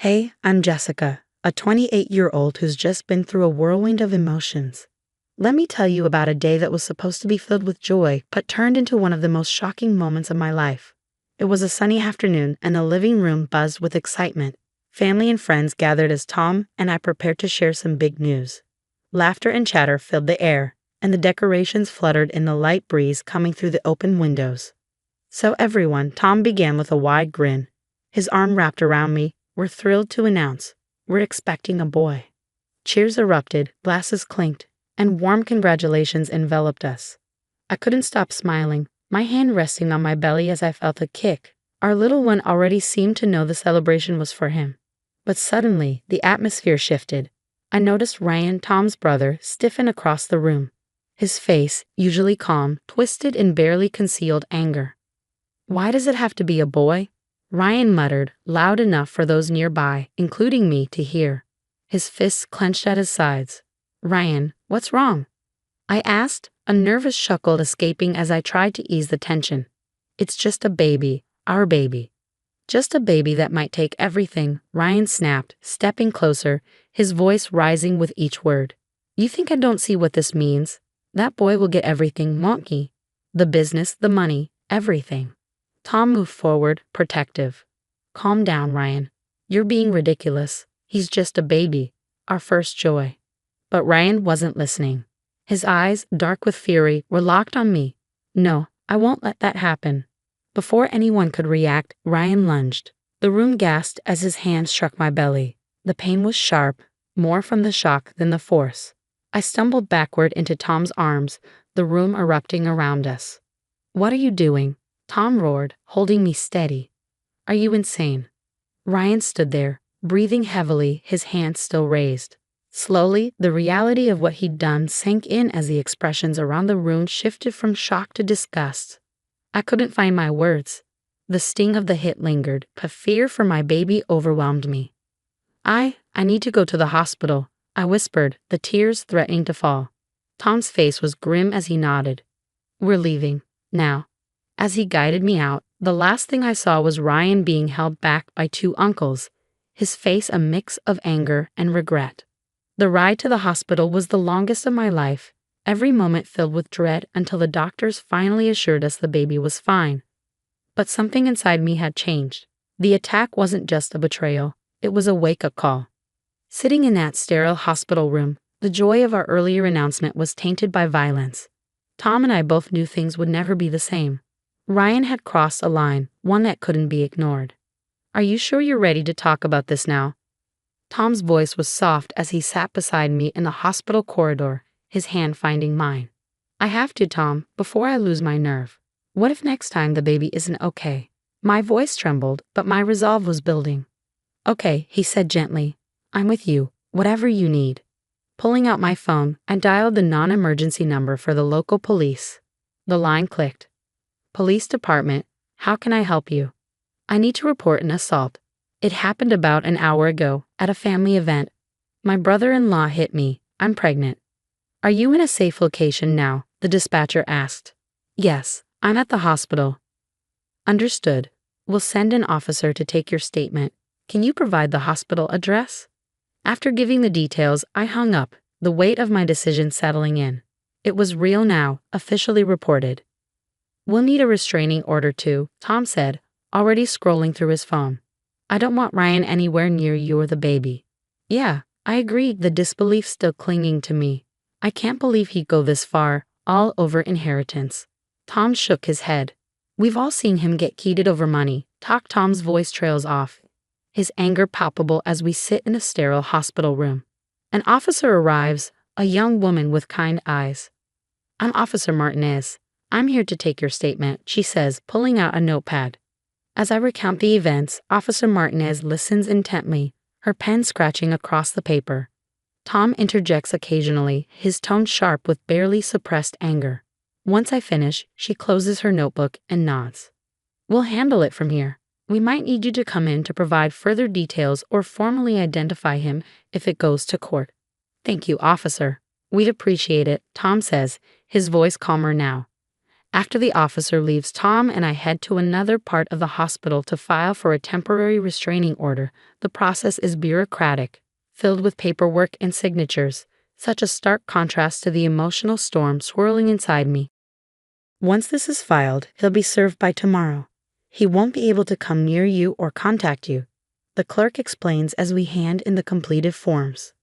Hey, I'm Jessica, a 28-year-old who's just been through a whirlwind of emotions. Let me tell you about a day that was supposed to be filled with joy, but turned into one of the most shocking moments of my life. It was a sunny afternoon, and the living room buzzed with excitement. Family and friends gathered as Tom and I prepared to share some big news. Laughter and chatter filled the air, and the decorations fluttered in the light breeze coming through the open windows. So everyone, Tom began with a wide grin. His arm wrapped around me. We're thrilled to announce, we're expecting a boy. Cheers erupted, glasses clinked, and warm congratulations enveloped us. I couldn't stop smiling, my hand resting on my belly as I felt a kick. Our little one already seemed to know the celebration was for him. But suddenly, the atmosphere shifted. I noticed Ryan, Tom's brother, stiffen across the room. His face, usually calm, twisted in barely concealed anger. "Why does it have to be a boy?" Ryan muttered, loud enough for those nearby, including me, to hear. His fists clenched at his sides. "Ryan, what's wrong?" I asked, a nervous chuckle escaping as I tried to ease the tension. "It's just a baby, our baby." "Just a baby that might take everything," Ryan snapped, stepping closer, his voice rising with each word. "You think I don't see what this means? That boy will get everything, won't he? The business, the money, everything." Tom moved forward, protective. "Calm down, Ryan. You're being ridiculous. He's just a baby, our first joy." But Ryan wasn't listening. His eyes, dark with fury, were locked on me. "No, I won't let that happen." Before anyone could react, Ryan lunged. The room gasped as his hand struck my belly. The pain was sharp, more from the shock than the force. I stumbled backward into Tom's arms, the room erupting around us. "What are you doing?" Tom roared, holding me steady. "Are you insane?" Ryan stood there, breathing heavily, his hands still raised. Slowly, the reality of what he'd done sank in as the expressions around the room shifted from shock to disgust. I couldn't find my words. The sting of the hit lingered, but fear for my baby overwhelmed me. I need to go to the hospital," I whispered, the tears threatening to fall. Tom's face was grim as he nodded. "We're leaving, now." As he guided me out, the last thing I saw was Ryan being held back by two uncles, his face a mix of anger and regret. The ride to the hospital was the longest of my life, every moment filled with dread until the doctors finally assured us the baby was fine. But something inside me had changed. The attack wasn't just a betrayal, it was a wake-up call. Sitting in that sterile hospital room, the joy of our earlier announcement was tainted by violence. Tom and I both knew things would never be the same. Ryan had crossed a line, one that couldn't be ignored. "Are you sure you're ready to talk about this now?" Tom's voice was soft as he sat beside me in the hospital corridor, his hand finding mine. "I have to, Tom, before I lose my nerve. What if next time the baby isn't okay?" My voice trembled, but my resolve was building. "Okay," he said gently. "I'm with you, whatever you need." Pulling out my phone, I dialed the non-emergency number for the local police. The line clicked. "Police department, how can I help you?" "I need to report an assault. It happened about an hour ago, at a family event. My brother-in-law hit me. I'm pregnant." "Are you in a safe location now?" the dispatcher asked. "Yes, I'm at the hospital." "Understood. We'll send an officer to take your statement. Can you provide the hospital address?" After giving the details, I hung up, the weight of my decision settling in. It was real now, officially reported. "We'll need a restraining order too," Tom said, already scrolling through his phone. "I don't want Ryan anywhere near you or the baby." "Yeah," I agreed, the disbelief still clinging to me. I can't believe he'd go this far, all over inheritance. Tom shook his head. "We've all seen him get heated over money." Tom's voice trails off, his anger palpable as we sit in a sterile hospital room. An officer arrives, a young woman with kind eyes. "I'm Officer Martinez. I'm here to take your statement," she says, pulling out a notepad. As I recount the events, Officer Martinez listens intently, her pen scratching across the paper. Tom interjects occasionally, his tone sharp with barely suppressed anger. Once I finish, she closes her notebook and nods. "We'll handle it from here. We might need you to come in to provide further details or formally identify him if it goes to court." "Thank you, officer. We'd appreciate it," Tom says, his voice calmer now. After the officer leaves, Tom and I head to another part of the hospital to file for a temporary restraining order. The process is bureaucratic, filled with paperwork and signatures, such a stark contrast to the emotional storm swirling inside me. Once this is filed, he'll be served by tomorrow. He won't be able to come near you or contact you, the clerk explains as we hand in the completed forms.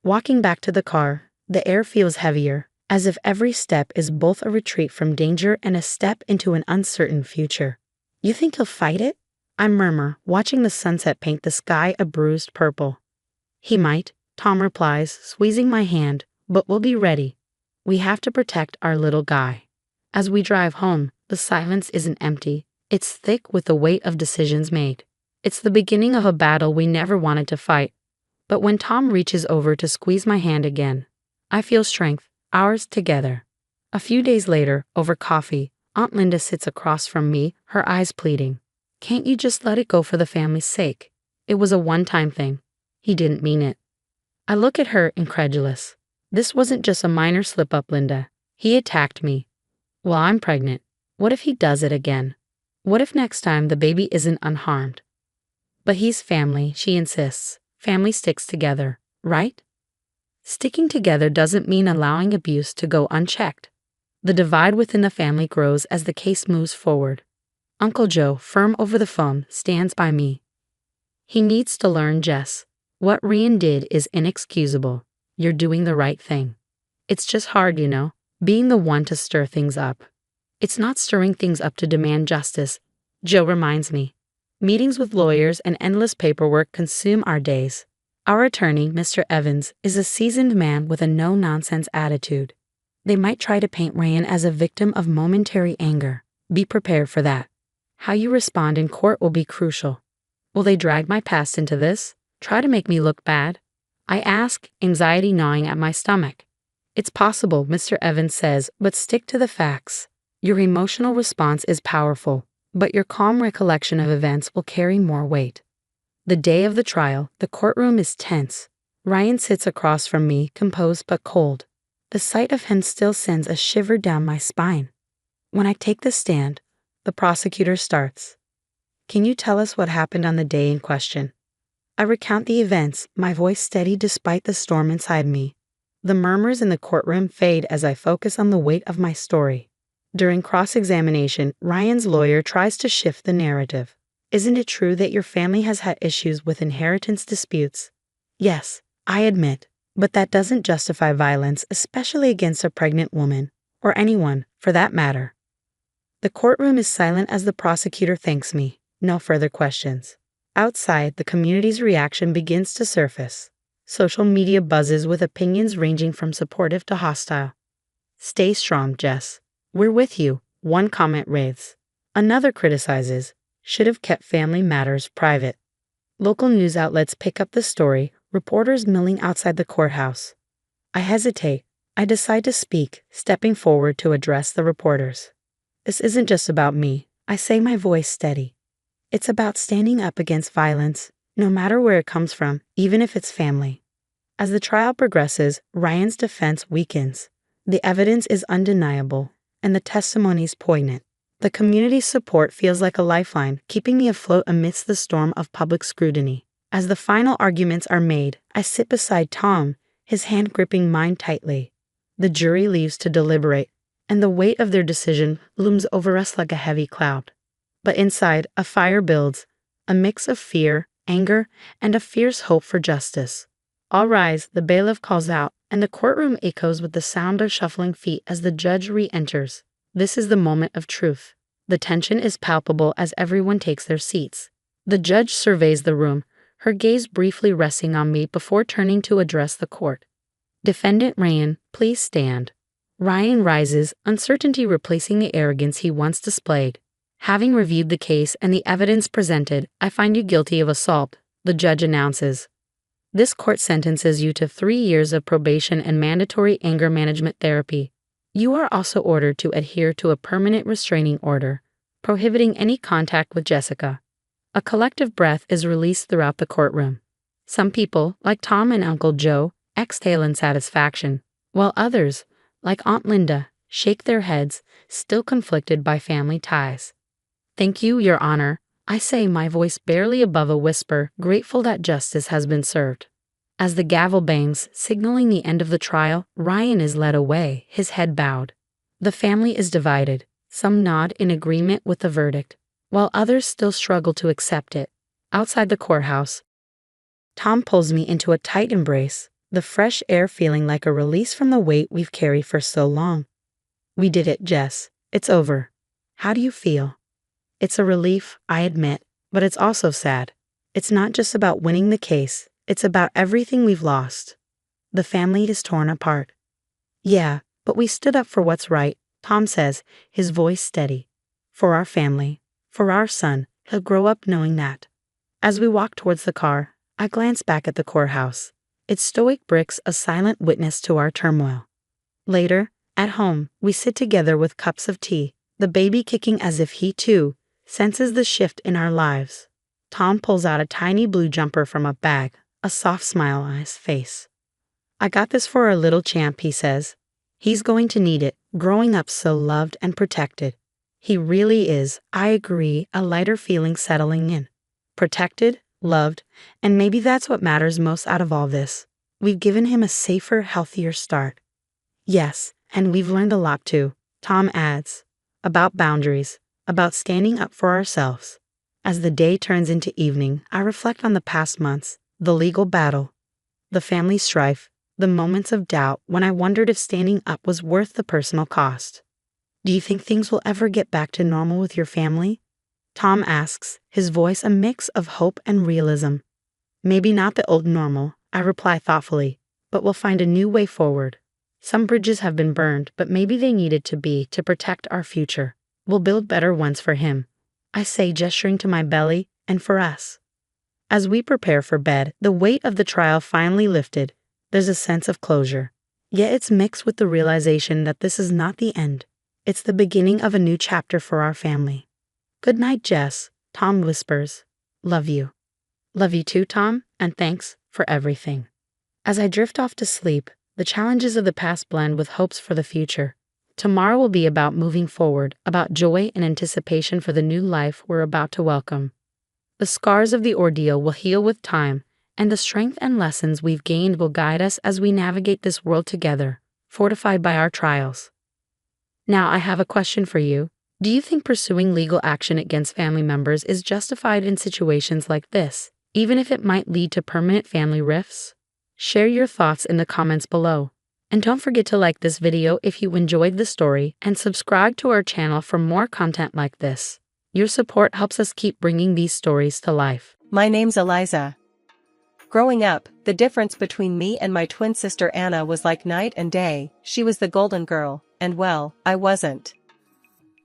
Walking back to the car, the air feels heavier, as if every step is both a retreat from danger and a step into an uncertain future. You think he'll fight it? I murmur, watching the sunset paint the sky a bruised purple. He might, Tom replies, squeezing my hand, but we'll be ready. We have to protect our little guy. As we drive home, the silence isn't empty. It's thick with the weight of decisions made. It's the beginning of a battle we never wanted to fight. But when Tom reaches over to squeeze my hand again, I feel strength, ours together. A few days later, over coffee, Aunt Linda sits across from me, her eyes pleading. Can't you just let it go for the family's sake? It was a one-time thing. He didn't mean it. I look at her, incredulous. This wasn't just a minor slip-up, Linda. He attacked me. Well, I'm pregnant. What if he does it again? What if next time the baby isn't unharmed? But he's family, she insists. Family sticks together, right? Sticking together doesn't mean allowing abuse to go unchecked. The divide within the family grows as the case moves forward. Uncle Joe, firm over the phone, stands by me. He needs to learn, Jess. What Ryan did is inexcusable. You're doing the right thing. It's just hard, you know, being the one to stir things up. It's not stirring things up to demand justice, Joe reminds me. Meetings with lawyers and endless paperwork consume our days. Our attorney, Mr. Evans, is a seasoned man with a no-nonsense attitude. They might try to paint Ryan as a victim of momentary anger. Be prepared for that. How you respond in court will be crucial. Will they drag my past into this? Try to make me look bad? I ask, anxiety gnawing at my stomach. It's possible, Mr. Evans says, but stick to the facts. Your emotional response is powerful, but your calm recollection of events will carry more weight. The day of the trial, the courtroom is tense. Ryan sits across from me, composed but cold. The sight of him still sends a shiver down my spine. When I take the stand, the prosecutor starts. Can you tell us what happened on the day in question? I recount the events, my voice steady despite the storm inside me. The murmurs in the courtroom fade as I focus on the weight of my story. During cross-examination, Ryan's lawyer tries to shift the narrative. Isn't it true that your family has had issues with inheritance disputes? Yes, I admit, but that doesn't justify violence, especially against a pregnant woman, or anyone, for that matter. The courtroom is silent as the prosecutor thanks me. No further questions. Outside, the community's reaction begins to surface. Social media buzzes with opinions ranging from supportive to hostile. Stay strong, Jess. We're with you, one comment raves. Another criticizes, should have kept family matters private. Local news outlets pick up the story, reporters milling outside the courthouse. I hesitate. I decide to speak, stepping forward to address the reporters. This isn't just about me, I say, my voice steady. It's about standing up against violence, no matter where it comes from, even if it's family. As the trial progresses, Ryan's defense weakens. The evidence is undeniable, and the testimony's poignant. The community's support feels like a lifeline, keeping me afloat amidst the storm of public scrutiny. As the final arguments are made, I sit beside Tom, his hand gripping mine tightly. The jury leaves to deliberate, and the weight of their decision looms over us like a heavy cloud. But inside, a fire builds, a mix of fear, anger, and a fierce hope for justice. All rise, the bailiff calls out, and the courtroom echoes with the sound of shuffling feet as the judge re-enters. This is the moment of truth. The tension is palpable as everyone takes their seats. The judge surveys the room, her gaze briefly resting on me before turning to address the court. Defendant Ryan, please stand. Ryan rises, uncertainty replacing the arrogance he once displayed. Having reviewed the case and the evidence presented, I find you guilty of assault, the judge announces. This court sentences you to 3 years of probation and mandatory anger management therapy. You are also ordered to adhere to a permanent restraining order, prohibiting any contact with Jessica. A collective breath is released throughout the courtroom. Some people, like Tom and Uncle Joe, exhale in satisfaction, while others, like Aunt Linda, shake their heads, still conflicted by family ties. Thank you, Your Honor, I say, my voice barely above a whisper, grateful that justice has been served. As the gavel bangs, signaling the end of the trial, Ryan is led away, his head bowed. The family is divided. Some nod in agreement with the verdict, while others still struggle to accept it. Outside the courthouse, Tom pulls me into a tight embrace, the fresh air feeling like a release from the weight we've carried for so long. We did it, Jess. It's over. How do you feel? It's a relief, I admit, but it's also sad. It's not just about winning the case, it's about everything we've lost. The family is torn apart. Yeah, but we stood up for what's right, Tom says, his voice steady. For our family, for our son, he'll grow up knowing that. As we walk towards the car, I glance back at the courthouse. Its stoic bricks a silent witness to our turmoil. Later, at home, we sit together with cups of tea, the baby kicking as if he, too, senses the shift in our lives. Tom pulls out a tiny blue jumper from a bag, a soft smile on his face. I got this for our little champ, he says. He's going to need it, growing up so loved and protected. He really is, I agree, a lighter feeling settling in. Protected, loved, and maybe that's what matters most out of all this. We've given him a safer, healthier start. Yes, and we've learned a lot too, Tom adds. About boundaries, about standing up for ourselves. As the day turns into evening, I reflect on the past months, the legal battle, the family strife, the moments of doubt when I wondered if standing up was worth the personal cost. Do you think things will ever get back to normal with your family? Tom asks, his voice a mix of hope and realism. Maybe not the old normal, I reply thoughtfully, but we'll find a new way forward. Some bridges have been burned, but maybe they needed to be to protect our future. We'll build better ones for him, I say, gesturing to my belly, and for us. As we prepare for bed, the weight of the trial finally lifted. There's a sense of closure. Yet it's mixed with the realization that this is not the end. It's the beginning of a new chapter for our family. Good night, Jess, Tom whispers. Love you. Love you too, Tom, and thanks for everything. As I drift off to sleep, the challenges of the past blend with hopes for the future. Tomorrow will be about moving forward, about joy and anticipation for the new life we're about to welcome. The scars of the ordeal will heal with time, and the strength and lessons we've gained will guide us as we navigate this world together, fortified by our trials. Now, I have a question for you. Do you think pursuing legal action against family members is justified in situations like this, even if it might lead to permanent family rifts? Share your thoughts in the comments below. And don't forget to like this video if you enjoyed the story and subscribe to our channel for more content like this. Your support helps us keep bringing these stories to life. My name's Eliza. Growing up, the difference between me and my twin sister Anna was like night and day. She was the golden girl, and well, I wasn't.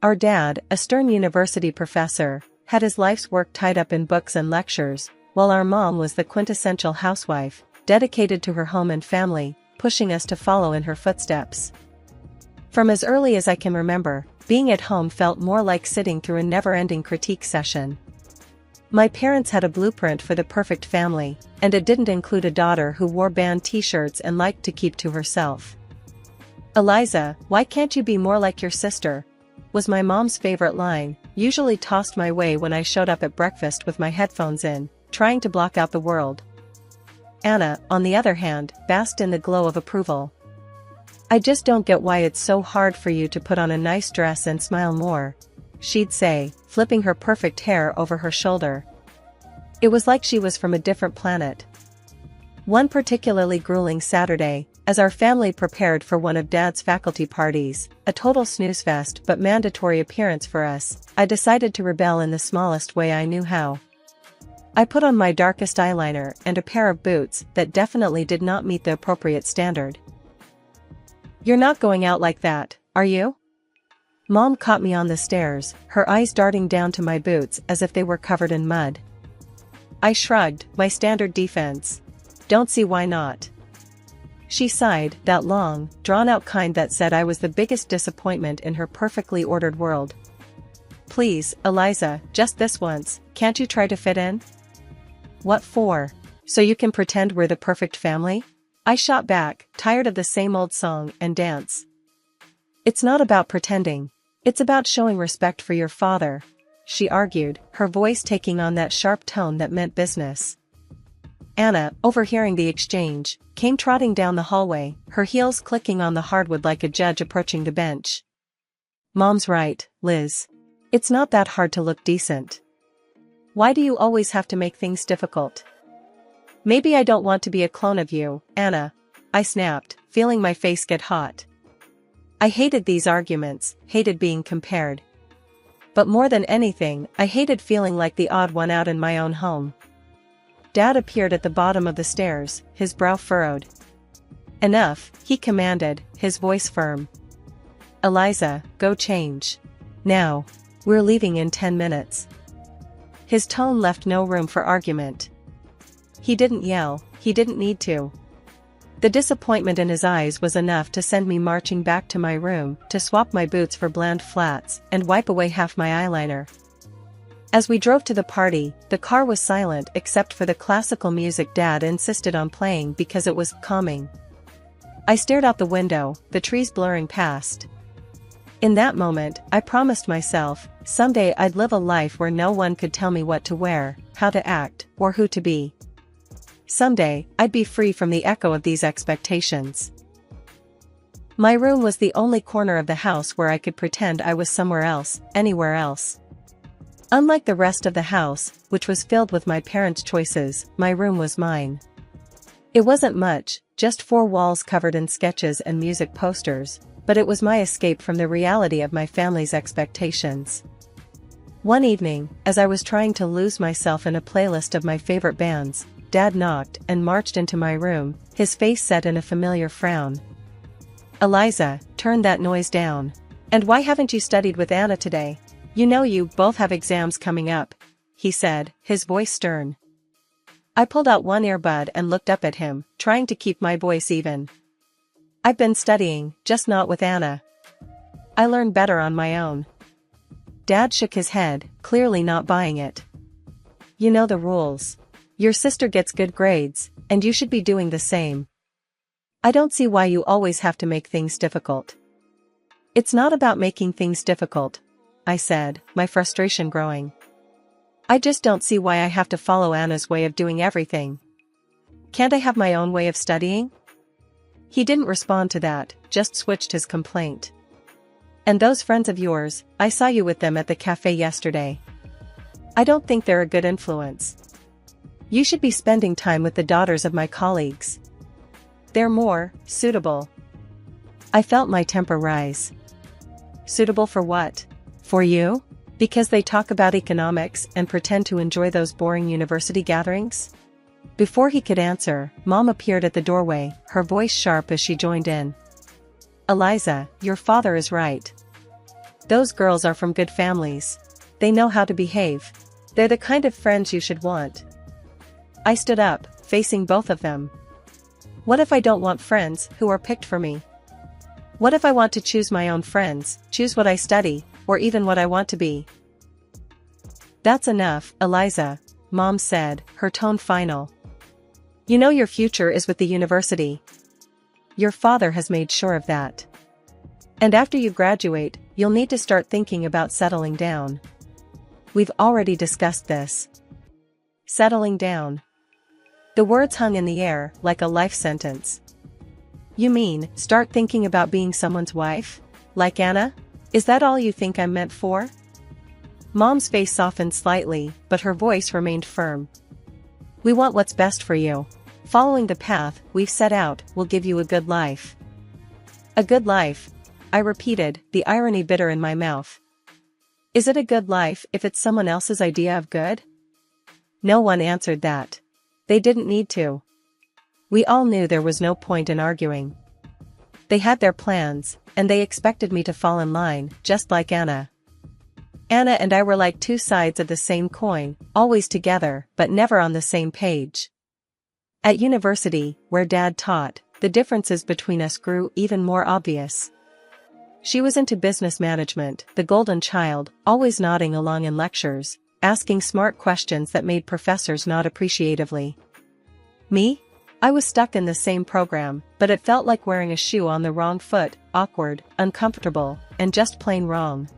Our dad, a stern university professor, had his life's work tied up in books and lectures, while our mom was the quintessential housewife, dedicated to her home and family, pushing us to follow in her footsteps. From as early as I can remember, being at home felt more like sitting through a never-ending critique session. My parents had a blueprint for the perfect family, and it didn't include a daughter who wore band t-shirts and liked to keep to herself. "Eliza, why can't you be more like your sister?" was my mom's favorite line, usually tossed my way when I showed up at breakfast with my headphones in, trying to block out the world. Anna, on the other hand, basked in the glow of approval. "I just don't get why it's so hard for you to put on a nice dress and smile more," she'd say, flipping her perfect hair over her shoulder. It was like she was from a different planet. One particularly grueling Saturday, as our family prepared for one of Dad's faculty parties, a total snooze fest but mandatory appearance for us, I decided to rebel in the smallest way I knew how. I put on my darkest eyeliner and a pair of boots that definitely did not meet the appropriate standard. "You're not going out like that, are you?" Mom caught me on the stairs, her eyes darting down to my boots as if they were covered in mud. I shrugged, my standard defense. "Don't see why not." She sighed, that long, drawn-out kind that said I was the biggest disappointment in her perfectly ordered world. "Please, Eliza, just this once, can't you try to fit in?" "What for? So you can pretend we're the perfect family?" I shot back, tired of the same old song and dance. It's not about pretending. It's about showing respect for your father, she argued, her voice taking on that sharp tone that meant business. Anna, overhearing the exchange, came trotting down the hallway, her heels clicking on the hardwood like a judge approaching the bench. Mom's right, Liz. It's not that hard to look decent. Why do you always have to make things difficult? Maybe I don't want to be a clone of you, Anna, I snapped, feeling my face get hot. I hated these arguments, hated being compared. But more than anything, I hated feeling like the odd one out in my own home. Dad appeared at the bottom of the stairs, his brow furrowed. Enough, he commanded, his voice firm. Eliza, go change. Now. We're leaving in 10 minutes. His tone left no room for argument. He didn't yell, he didn't need to. The disappointment in his eyes was enough to send me marching back to my room to swap my boots for bland flats and wipe away half my eyeliner. As we drove to the party, the car was silent except for the classical music Dad insisted on playing because it was calming. I stared out the window, the trees blurring past. In that moment, I promised myself, someday I'd live a life where no one could tell me what to wear, how to act, or who to be. Someday, I'd be free from the echo of these expectations. My room was the only corner of the house where I could pretend I was somewhere else, anywhere else. Unlike the rest of the house, which was filled with my parents' choices, my room was mine. It wasn't much, just 4 walls covered in sketches and music posters, but it was my escape from the reality of my family's expectations. One evening, as I was trying to lose myself in a playlist of my favorite bands, Dad knocked and marched into my room, his face set in a familiar frown. Eliza, turn that noise down. And why haven't you studied with Anna today? You know you both have exams coming up, he said, his voice stern. I pulled out one earbud and looked up at him, trying to keep my voice even. I've been studying, just not with Anna. I learn better on my own. Dad shook his head, clearly not buying it. You know the rules. Your sister gets good grades, and you should be doing the same. I don't see why you always have to make things difficult. It's not about making things difficult, I said, my frustration growing. I just don't see why I have to follow Anna's way of doing everything. Can't I have my own way of studying? He didn't respond to that, just switched his complaint. And those friends of yours, I saw you with them at the cafe yesterday. I don't think they're a good influence. You should be spending time with the daughters of my colleagues. They're more suitable. I felt my temper rise. Suitable for what? For you? Because they talk about economics and pretend to enjoy those boring university gatherings? Before he could answer, Mom appeared at the doorway, her voice sharp as she joined in. Eliza, your father is right. Those girls are from good families. They know how to behave. They're the kind of friends you should want. I stood up, facing both of them. What if I don't want friends who are picked for me? What if I want to choose my own friends, choose what I study, or even what I want to be? That's enough, Eliza, Mom said, her tone final. You know your future is with the university. Your father has made sure of that. And after you graduate, you'll need to start thinking about settling down. We've already discussed this. Settling down. The words hung in the air, like a life sentence. You mean, start thinking about being someone's wife? Like Anna? Is that all you think I'm meant for? Mom's face softened slightly, but her voice remained firm. We want what's best for you. Following the path we've set out will give you a good life. A good life, I repeated, the irony bitter in my mouth. Is it a good life if it's someone else's idea of good? No one answered that. They didn't need to. We all knew there was no point in arguing. They had their plans, and they expected me to fall in line, just like Anna. Anna and I were like two sides of the same coin, always together, but never on the same page. At university, where Dad taught, the differences between us grew even more obvious. She was into business management, the golden child, always nodding along in lectures, asking smart questions that made professors nod appreciatively. Me? I was stuck in the same program, but it felt like wearing a shoe on the wrong foot, awkward, uncomfortable, and just plain wrong.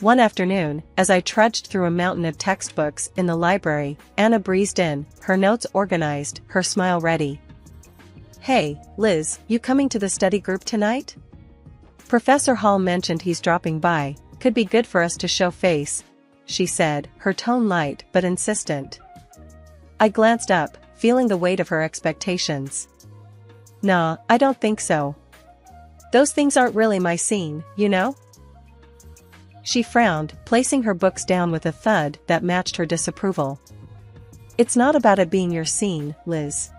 One afternoon, as I trudged through a mountain of textbooks in the library, Anna breezed in, her notes organized, her smile ready. "Hey, Liz, you coming to the study group tonight? Professor Hall mentioned he's dropping by, could be good for us to show face," she said, her tone light but insistent. I glanced up, feeling the weight of her expectations. "Nah, I don't think so. Those things aren't really my scene, you know?" She frowned, placing her books down with a thud that matched her disapproval. "It's not about it being your scene, Liz.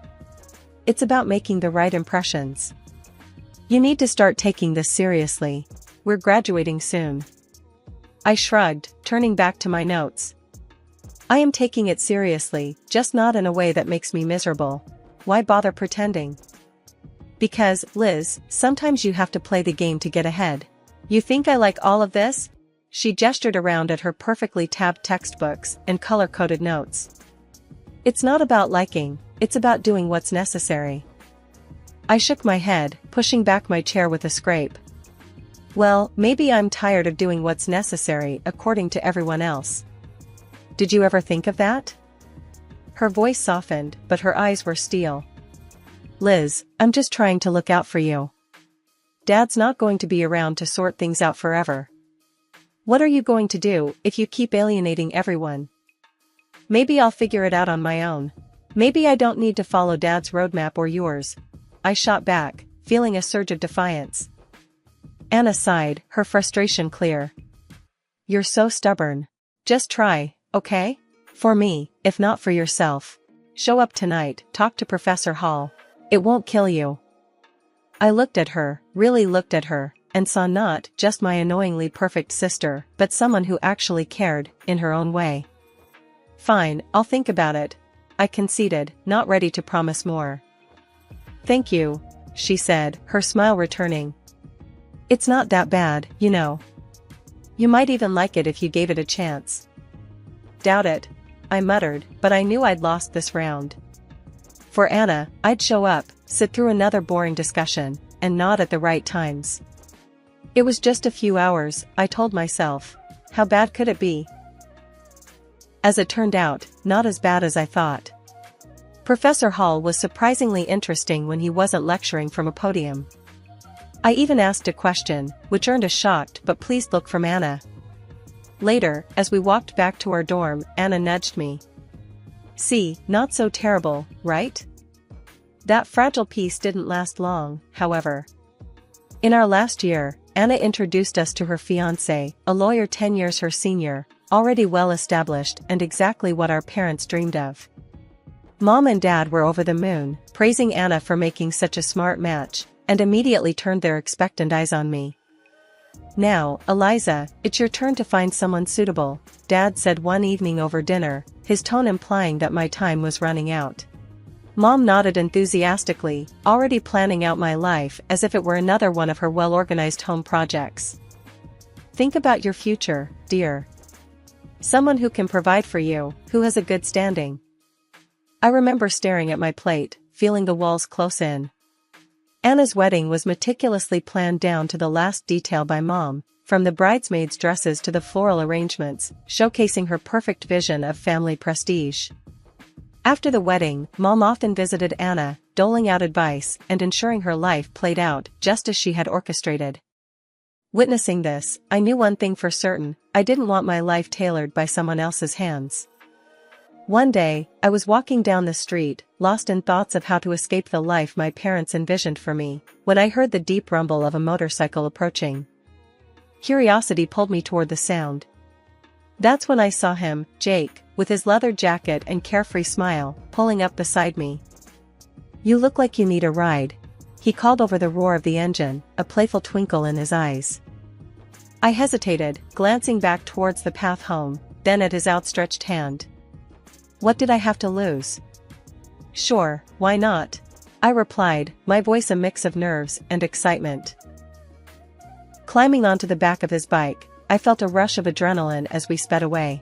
It's about making the right impressions. You need to start taking this seriously. We're graduating soon." I shrugged, turning back to my notes. "I am taking it seriously, just not in a way that makes me miserable. Why bother pretending?" "Because, Liz, sometimes you have to play the game to get ahead. You think I like all of this?" She gestured around at her perfectly tabbed textbooks and color-coded notes. "It's not about liking, it's about doing what's necessary." I shook my head, pushing back my chair with a scrape. "Well, maybe I'm tired of doing what's necessary according to everyone else. Did you ever think of that?" Her voice softened, but her eyes were steel. "Liz, I'm just trying to look out for you. Dad's not going to be around to sort things out forever. What are you going to do if you keep alienating everyone? Maybe I'll figure it out on my own. Maybe I don't need to follow Dad's roadmap or yours." I shot back, feeling a surge of defiance. Anna sighed, her frustration clear. "You're so stubborn. Just try, okay? For me, if not for yourself. Show up tonight, talk to Professor Hall. It won't kill you." I looked at her, really looked at her, and saw not just my annoyingly perfect sister, but someone who actually cared, in her own way. "Fine, I'll think about it," I conceded, not ready to promise more. "Thank you," she said, her smile returning. "It's not that bad, you know. You might even like it if you gave it a chance." "Doubt it," I muttered, but I knew I'd lost this round. For Anna, I'd show up, sit through another boring discussion, and nod at the right times. It was just a few hours, I told myself. How bad could it be? As it turned out, not as bad as I thought. Professor Hall was surprisingly interesting when he wasn't lecturing from a podium. I even asked a question, which earned a shocked but pleased look from Anna. Later, as we walked back to our dorm, Anna nudged me. "See, not so terrible, right?" That fragile piece didn't last long, however. In our last year, Anna introduced us to her fiancé, a lawyer 10 years her senior, already well established and exactly what our parents dreamed of. Mom and Dad were over the moon, praising Anna for making such a smart match, and immediately turned their expectant eyes on me. "Now, Eliza, it's your turn to find someone suitable," Dad said one evening over dinner, his tone implying that my time was running out. Mom nodded enthusiastically, already planning out my life as if it were another one of her well-organized home projects. "Think about your future, dear. Someone who can provide for you, who has a good standing." I remember staring at my plate, feeling the walls close in. Anna's wedding was meticulously planned down to the last detail by Mom, from the bridesmaids' dresses to the floral arrangements, showcasing her perfect vision of family prestige. After the wedding, Mom often visited Anna, doling out advice and ensuring her life played out just as she had orchestrated. Witnessing this, I knew one thing for certain: I didn't want my life tailored by someone else's hands. One day, I was walking down the street, lost in thoughts of how to escape the life my parents envisioned for me, when I heard the deep rumble of a motorcycle approaching. Curiosity pulled me toward the sound. That's when I saw him, Jake, with his leather jacket and carefree smile, pulling up beside me. "You look like you need a ride," he called over the roar of the engine, a playful twinkle in his eyes. I hesitated, glancing back towards the path home, then at his outstretched hand. What did I have to lose? "Sure, why not?" I replied, my voice a mix of nerves and excitement. Climbing onto the back of his bike, I felt a rush of adrenaline as we sped away.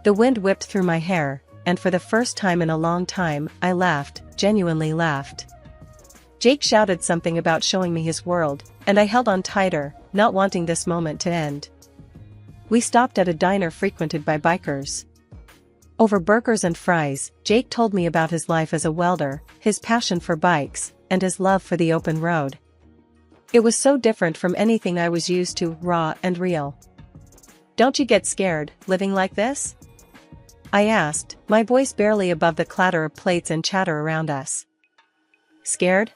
The wind whipped through my hair, and for the first time in a long time, I laughed, genuinely laughed. Jake shouted something about showing me his world, and I held on tighter, not wanting this moment to end. We stopped at a diner frequented by bikers. Over burgers and fries, Jake told me about his life as a welder, his passion for bikes, and his love for the open road. It was so different from anything I was used to, raw and real. "Don't you get scared, living like this?" I asked, my voice barely above the clatter of plates and chatter around us. "Scared?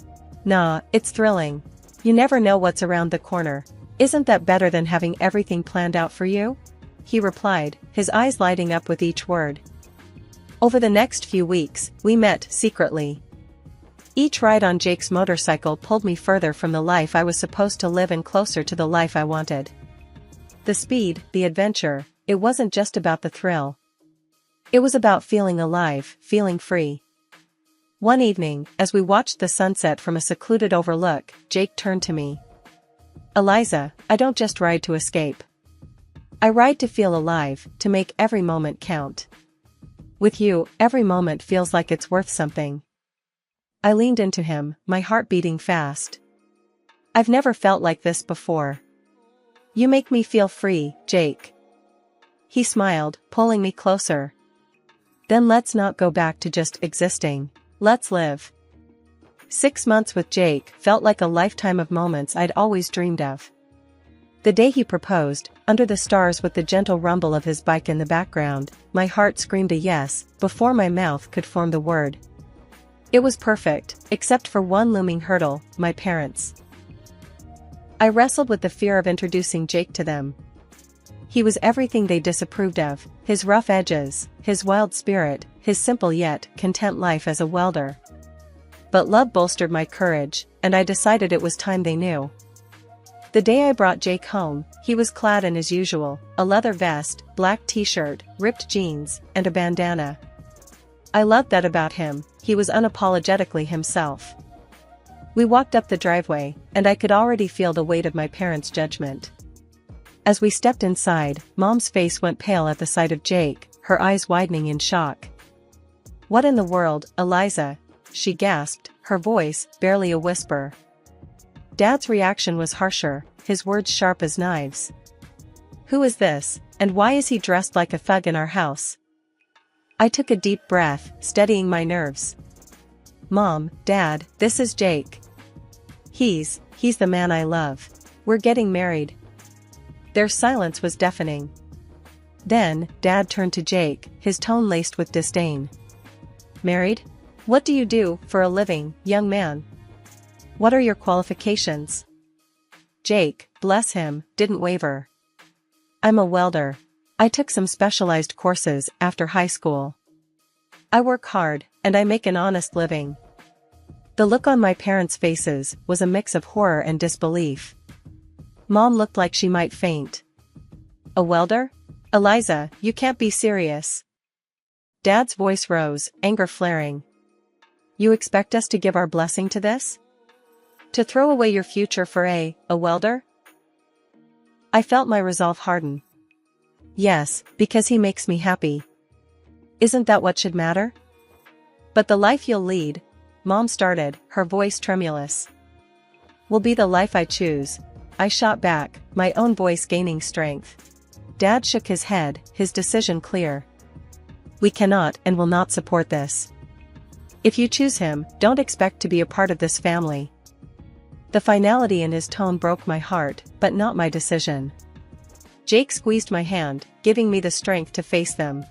Nah, it's thrilling. You never know what's around the corner. Isn't that better than having everything planned out for you?" he replied, his eyes lighting up with each word. Over the next few weeks, we met secretly. Each ride on Jake's motorcycle pulled me further from the life I was supposed to live and closer to the life I wanted. The speed, the adventure, it wasn't just about the thrill. It was about feeling alive, feeling free. One evening, as we watched the sunset from a secluded overlook, Jake turned to me. "Eliza, I don't just ride to escape. I ride to feel alive, to make every moment count. With you, every moment feels like it's worth something." I leaned into him, my heart beating fast. "I've never felt like this before. You make me feel free, Jake." He smiled, pulling me closer. "Then let's not go back to just existing. Let's live." 6 months with Jake felt like a lifetime of moments I'd always dreamed of. The day he proposed, under the stars with the gentle rumble of his bike in the background, my heart screamed a yes, before my mouth could form the word. It was perfect, except for one looming hurdle, my parents. I wrestled with the fear of introducing Jake to them. He was everything they disapproved of, his rough edges, his wild spirit, his simple yet content life as a welder. But love bolstered my courage, and I decided it was time they knew. The day I brought Jake home, he was clad in his usual, a leather vest, black t-shirt, ripped jeans, and a bandana. I loved that about him, he was unapologetically himself. We walked up the driveway, and I could already feel the weight of my parents' judgment. As we stepped inside, Mom's face went pale at the sight of Jake, her eyes widening in shock. "What in the world, Eliza?" she gasped, her voice barely a whisper. Dad's reaction was harsher, his words sharp as knives. "Who is this, and why is he dressed like a thug in our house?" I took a deep breath, steadying my nerves. "Mom, Dad, this is Jake. He's the man I love. We're getting married." Their silence was deafening. Then, Dad turned to Jake, his tone laced with disdain. "Married? What do you do for a living, young man? What are your qualifications?" Jake, bless him, didn't waver. "I'm a welder. I took some specialized courses after high school. I work hard, and I make an honest living." The look on my parents' faces was a mix of horror and disbelief. Mom looked like she might faint. "A welder? Eliza, you can't be serious." Dad's voice rose, anger flaring. "You expect us to give our blessing to this? To throw away your future for a welder?" I felt my resolve harden. "Yes, because he makes me happy. Isn't that what should matter?" "But the life you'll lead," Mom started, her voice tremulous. "Will be the life I choose," I shot back, my own voice gaining strength. Dad shook his head, his decision clear. "We cannot and will not support this. If you choose him, don't expect to be a part of this family." The finality in his tone broke my heart, but not my decision. Jake squeezed my hand, giving me the strength to face them.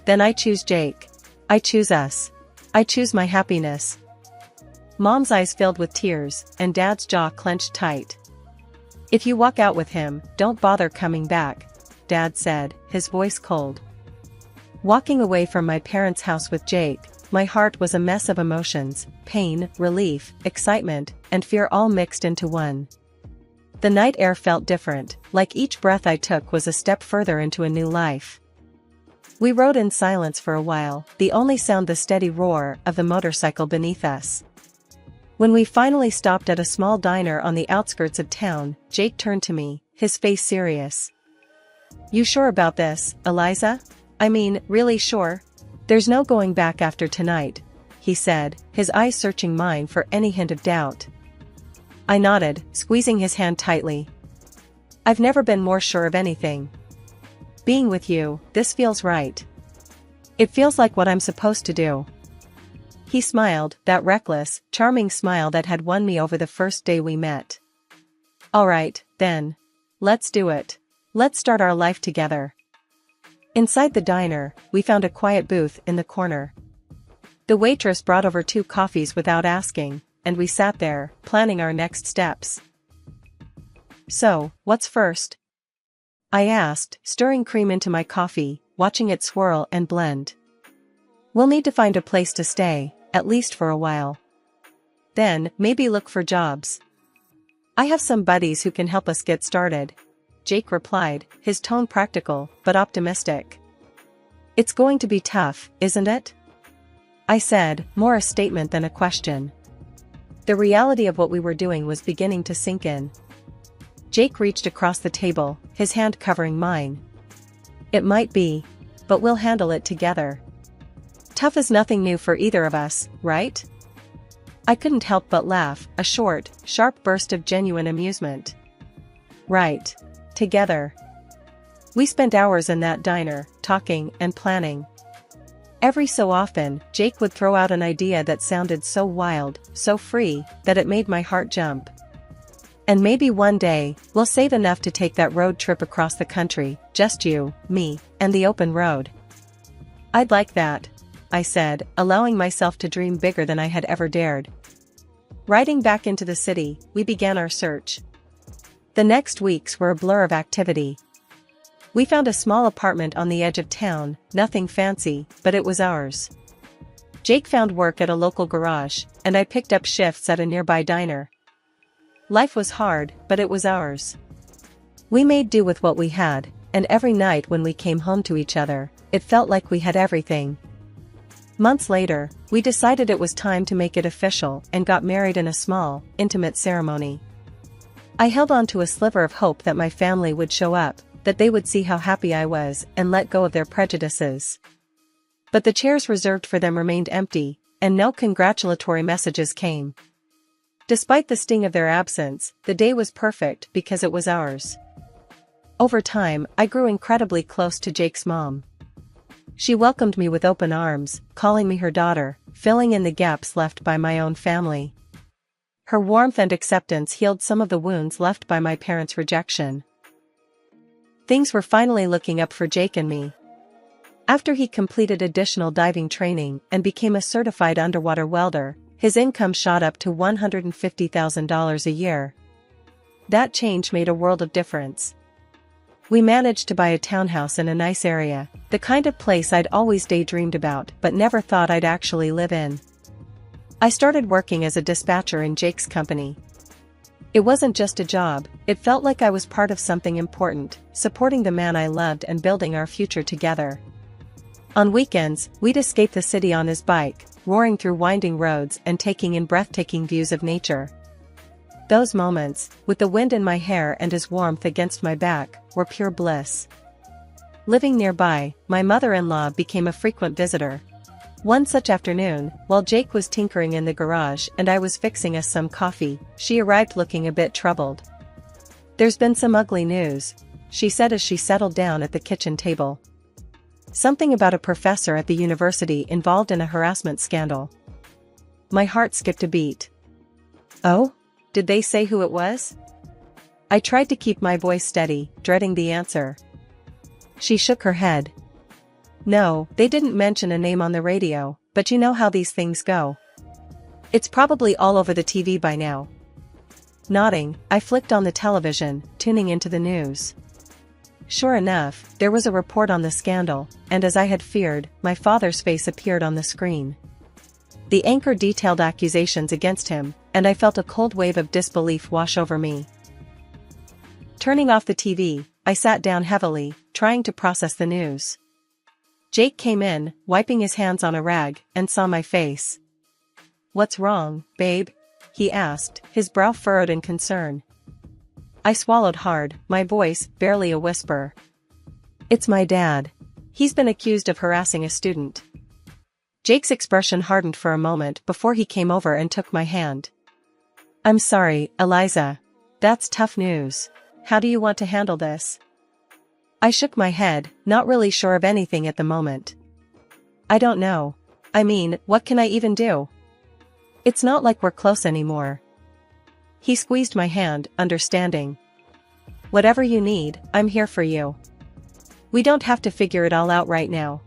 "Then I choose Jake. I choose us. I choose my happiness." Mom's eyes filled with tears, and Dad's jaw clenched tight. "If you walk out with him, don't bother coming back," Dad said, his voice cold. Walking away from my parents' house with Jake, my heart was a mess of emotions, pain, relief, excitement, and fear all mixed into one. The night air felt different, like each breath I took was a step further into a new life. We rode in silence for a while, the only sound the steady roar of the motorcycle beneath us. When we finally stopped at a small diner on the outskirts of town, Jake turned to me, his face serious. "You sure about this, Eliza? I mean, really sure? There's no going back after tonight, he said, his eyes searching mine for any hint of doubt. I nodded, squeezing his hand tightly. I've never been more sure of anything. Being with you, this feels right. It feels like what I'm supposed to do. He smiled, that reckless, charming smile that had won me over the first day we met. All right, then. Let's do it. Let's start our life together. Inside the diner, we found a quiet booth in the corner. The waitress brought over 2 coffees without asking, and we sat there, planning our next steps. So, what's first? I asked, stirring cream into my coffee, watching it swirl and blend. We'll need to find a place to stay, at least for a while. Then, maybe look for jobs. I have some buddies who can help us get started, Jake replied, his tone practical, but optimistic. It's going to be tough, isn't it? I said, more a statement than a question. The reality of what we were doing was beginning to sink in. Jake reached across the table, his hand covering mine. It might be, but we'll handle it together. Tough is nothing new for either of us, right? I couldn't help but laugh, a short, sharp burst of genuine amusement. Right. Together. We spent hours in that diner, talking and planning. Every so often, Jake would throw out an idea that sounded so wild, so free, that it made my heart jump. And maybe one day, we'll save enough to take that road trip across the country, just you, me, and the open road. I'd like that, I said, allowing myself to dream bigger than I had ever dared. Riding back into the city, we began our search. The next weeks were a blur of activity. We found a small apartment on the edge of town, nothing fancy, but it was ours. Jake found work at a local garage, and I picked up shifts at a nearby diner. Life was hard, but it was ours. We made do with what we had, and every night when we came home to each other, it felt like we had everything. Months later, we decided it was time to make it official and got married in a small, intimate ceremony. I held on to a sliver of hope that my family would show up, that they would see how happy I was and let go of their prejudices. But the chairs reserved for them remained empty, and no congratulatory messages came. Despite the sting of their absence, the day was perfect because it was ours. Over time, I grew incredibly close to Jake's mom. She welcomed me with open arms, calling me her daughter, filling in the gaps left by my own family. Her warmth and acceptance healed some of the wounds left by my parents' rejection. Things were finally looking up for Jake and me. After he completed additional diving training and became a certified underwater welder, his income shot up to $150,000 a year. That change made a world of difference. We managed to buy a townhouse in a nice area, the kind of place I'd always daydreamed about but never thought I'd actually live in. I started working as a dispatcher in Jake's company. It wasn't just a job, it felt like I was part of something important, supporting the man I loved and building our future together. On weekends, we'd escape the city on his bike, roaring through winding roads and taking in breathtaking views of nature. Those moments, with the wind in my hair and his warmth against my back, were pure bliss. Living nearby, my mother-in-law became a frequent visitor. One such afternoon, while Jake was tinkering in the garage and I was fixing us some coffee, she arrived looking a bit troubled. "There's been some ugly news," she said as she settled down at the kitchen table. "Something about a professor at the university involved in a harassment scandal." My heart skipped a beat. "Oh? Did they say who it was?" I tried to keep my voice steady, dreading the answer. She shook her head. "No, they didn't mention a name on the radio, but you know how these things go. It's probably all over the TV by now." Nodding, I flicked on the television, tuning into the news. Sure enough, there was a report on the scandal, and as I had feared, my father's face appeared on the screen. The anchor detailed accusations against him, and I felt a cold wave of disbelief wash over me. Turning off the TV, I sat down heavily, trying to process the news. Jake came in, wiping his hands on a rag, and saw my face. "What's wrong, babe?" he asked, his brow furrowed in concern. I swallowed hard, my voice barely a whisper. "It's my dad. He's been accused of harassing a student." Jake's expression hardened for a moment before he came over and took my hand. "I'm sorry, Eliza. That's tough news. How do you want to handle this?" I shook my head, not really sure of anything at the moment. "I don't know. I mean, what can I even do? It's not like we're close anymore." He squeezed my hand, understanding. "Whatever you need, I'm here for you. We don't have to figure it all out right now."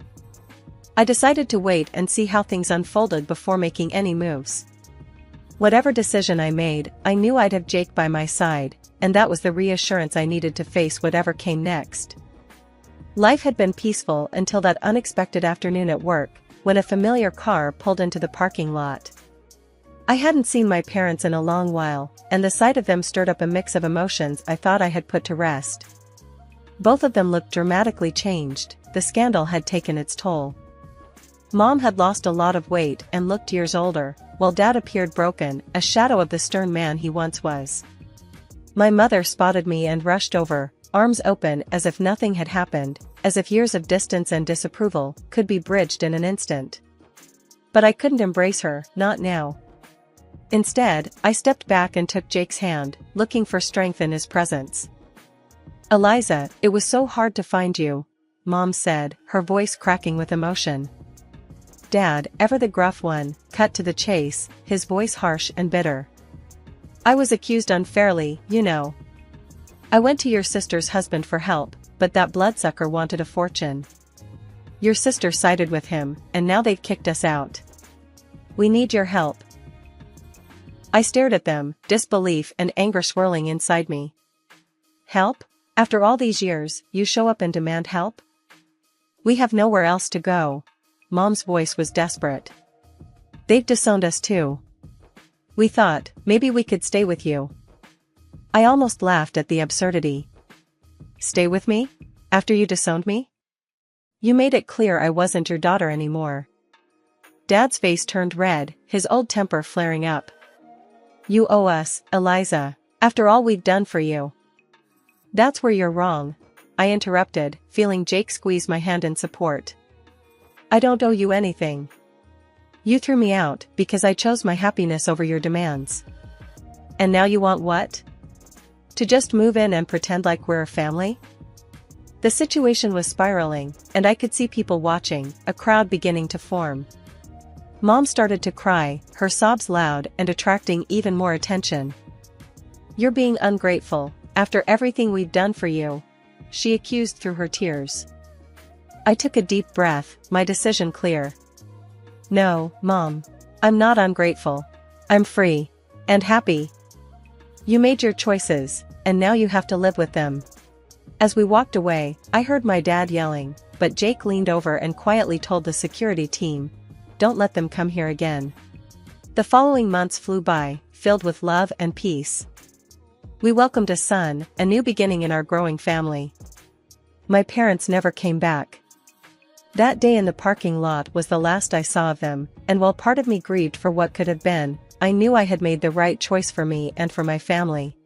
I decided to wait and see how things unfolded before making any moves. Whatever decision I made, I knew I'd have Jake by my side, and that was the reassurance I needed to face whatever came next. Life had been peaceful until that unexpected afternoon at work, when a familiar car pulled into the parking lot. I hadn't seen my parents in a long while, and the sight of them stirred up a mix of emotions I thought I had put to rest. Both of them looked dramatically changed. The scandal had taken its toll. Mom had lost a lot of weight and looked years older, while Dad appeared broken, a shadow of the stern man he once was. My mother spotted me and rushed over, arms open as if nothing had happened, as if years of distance and disapproval could be bridged in an instant. But I couldn't embrace her, not now. Instead, I stepped back and took Jake's hand, looking for strength in his presence. "Eliza, it was so hard to find you," Mom said, her voice cracking with emotion. Dad, ever the gruff one, cut to the chase, his voice harsh and bitter. "I was accused unfairly, you know. I went to your sister's husband for help, but that bloodsucker wanted a fortune. Your sister sided with him, and now they've kicked us out. We need your help." I stared at them, disbelief and anger swirling inside me. "Help? After all these years, you show up and demand help? We have nowhere else to go." Mom's voice was desperate. "They've disowned us too. We thought, maybe we could stay with you." I almost laughed at the absurdity. "Stay with me? After you disowned me? You made it clear I wasn't your daughter anymore." Dad's face turned red, his old temper flaring up. "You owe us, Eliza, after all we've done for you." "That's where you're wrong," I interrupted, feeling Jake squeeze my hand in support. "I don't owe you anything. You threw me out because I chose my happiness over your demands. And now you want what? To just move in and pretend like we're a family?" The situation was spiraling, and I could see people watching, a crowd beginning to form. Mom started to cry, her sobs loud and attracting even more attention. "You're being ungrateful, after everything we've done for you," she accused through her tears. I took a deep breath, my decision clear. "No, Mom. I'm not ungrateful. I'm free. And happy. You made your choices, and now you have to live with them." As we walked away, I heard my dad yelling, but Jake leaned over and quietly told the security team, "Don't let them come here again." The following months flew by, filled with love and peace. We welcomed a son, a new beginning in our growing family. My parents never came back. That day in the parking lot was the last I saw of them, and while part of me grieved for what could have been, I knew I had made the right choice for me and for my family.